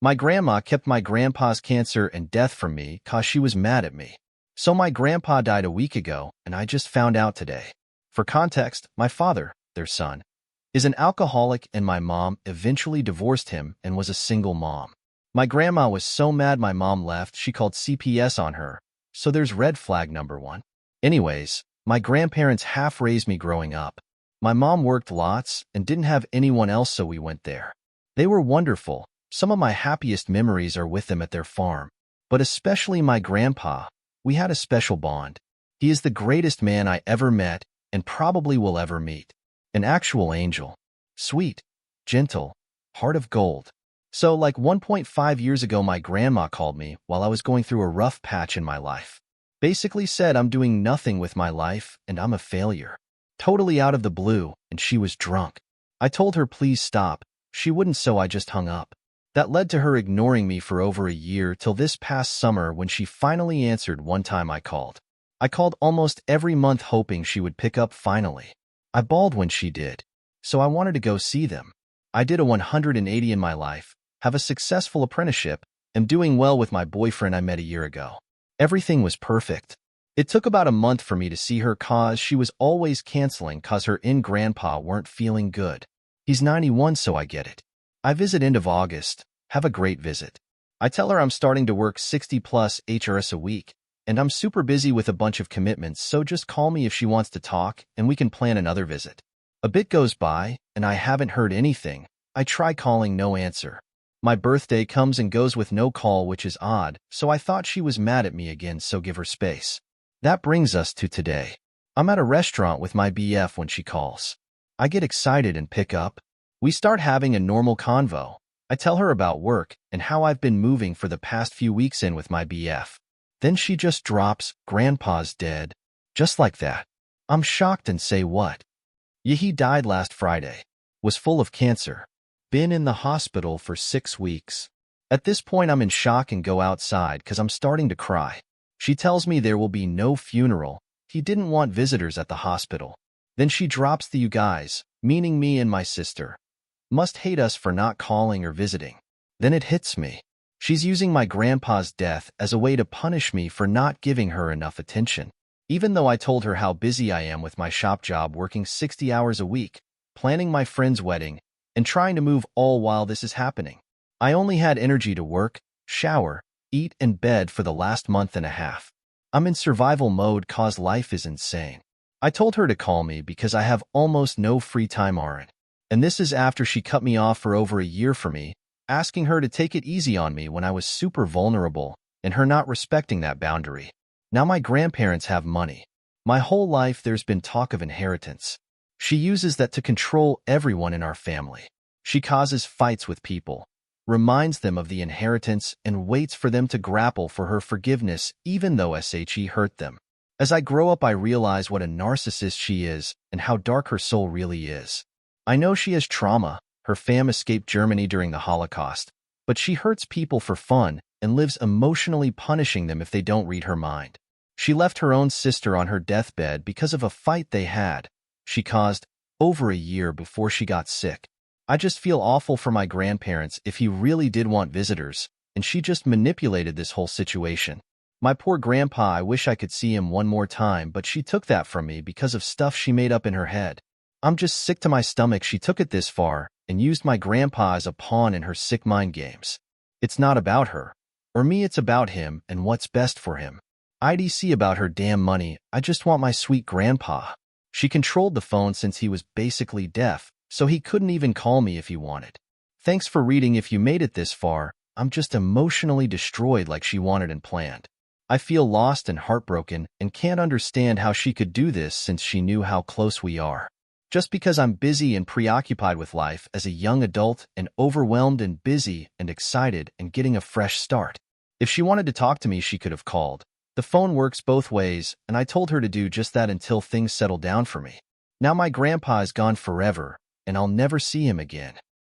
My grandma kept my grandpa's cancer and death from me 'cause she was mad at me. So my grandpa died a week ago, and I just found out today. For context, my father, their son, is an alcoholic, and my mom eventually divorced him and was a single mom. My grandma was so mad my mom left, she called CPS on her. So there's red flag number one. Anyways, my grandparents half raised me growing up. My mom worked lots and didn't have anyone else, so we went there. They were wonderful. Some of my happiest memories are with them at their farm. But especially my grandpa. We had a special bond. He is the greatest man I ever met and probably will ever meet. An actual angel. Sweet, gentle, heart of gold. So like 1.5 years ago, my grandma called me while I was going through a rough patch in my life. Basically said I'm doing nothing with my life and I'm a failure. Totally out of the blue, and she was drunk. I told her please stop. She wouldn't, so I just hung up. That led to her ignoring me for over a year till this past summer when she finally answered one time I called. I called almost every month hoping she would pick up finally. I bawled when she did, so I wanted to go see them. I did a 180 in my life, have a successful apprenticeship, am doing well with my boyfriend I met a year ago. Everything was perfect. It took about a month for me to see her cause she was always canceling cause her grandpa weren't feeling good. He's 91, so I get it. I visit end of August, have a great visit. I tell her I'm starting to work 60 plus HRS a week, and I'm super busy with a bunch of commitments, so just call me if she wants to talk and we can plan another visit. A bit goes by, and I haven't heard anything. I try calling, no answer. My birthday comes and goes with no call, which is odd, so I thought she was mad at me again, so give her space. That brings us to today. I'm at a restaurant with my BF when she calls. I get excited and pick up. We start having a normal convo. I tell her about work and how I've been moving for the past few weeks in with my BF. Then she just drops, "Grandpa's dead." Just like that. I'm shocked and say, "What?" "Yeah, he died last Friday. Was full of cancer. Been in the hospital for 6 weeks. At this point, I'm in shock and go outside because I'm starting to cry. She tells me there will be no funeral. He didn't want visitors at the hospital. Then she drops the "you guys," meaning me and my sister. Must hate us for not calling or visiting. Then it hits me. She's using my grandpa's death as a way to punish me for not giving her enough attention. Even though I told her how busy I am with my shop job, working 60 hours a week, planning my friend's wedding, and trying to move all while this is happening. I only had energy to work, shower, eat, and bed for the last month and a half. I'm in survival mode cause life is insane. I told her to call me because I have almost no free time, Aaron. And this is after she cut me off for over a year for me, asking her to take it easy on me when I was super vulnerable, and her not respecting that boundary. Now my grandparents have money. My whole life there's been talk of inheritance. She uses that to control everyone in our family. She causes fights with people, reminds them of the inheritance, and waits for them to grapple for her forgiveness even though she hurt them. As I grow up, I realize what a narcissist she is and how dark her soul really is. I know she has trauma. Her fam escaped Germany during the Holocaust, but she hurts people for fun and lives emotionally punishing them if they don't read her mind. She left her own sister on her deathbed because of a fight they had. She caused over a year before she got sick. I just feel awful for my grandparents if he really did want visitors, and she just manipulated this whole situation. My poor grandpa, I wish I could see him one more time, but she took that from me because of stuff she made up in her head. I'm just sick to my stomach she took it this far and used my grandpa as a pawn in her sick mind games. It's not about her or me, it's about him and what's best for him. IDC about her damn money. I just want my sweet grandpa. She controlled the phone since he was basically deaf, so he couldn't even call me if he wanted. Thanks for reading. If you made it this far, I'm just emotionally destroyed like she wanted and planned. I feel lost and heartbroken and can't understand how she could do this since she knew how close we are. Just because I'm busy and preoccupied with life as a young adult and overwhelmed and busy and excited and getting a fresh start. If she wanted to talk to me, she could have called. The phone works both ways, and I told her to do just that until things settle down for me. Now my grandpa is gone forever, and I'll never see him again.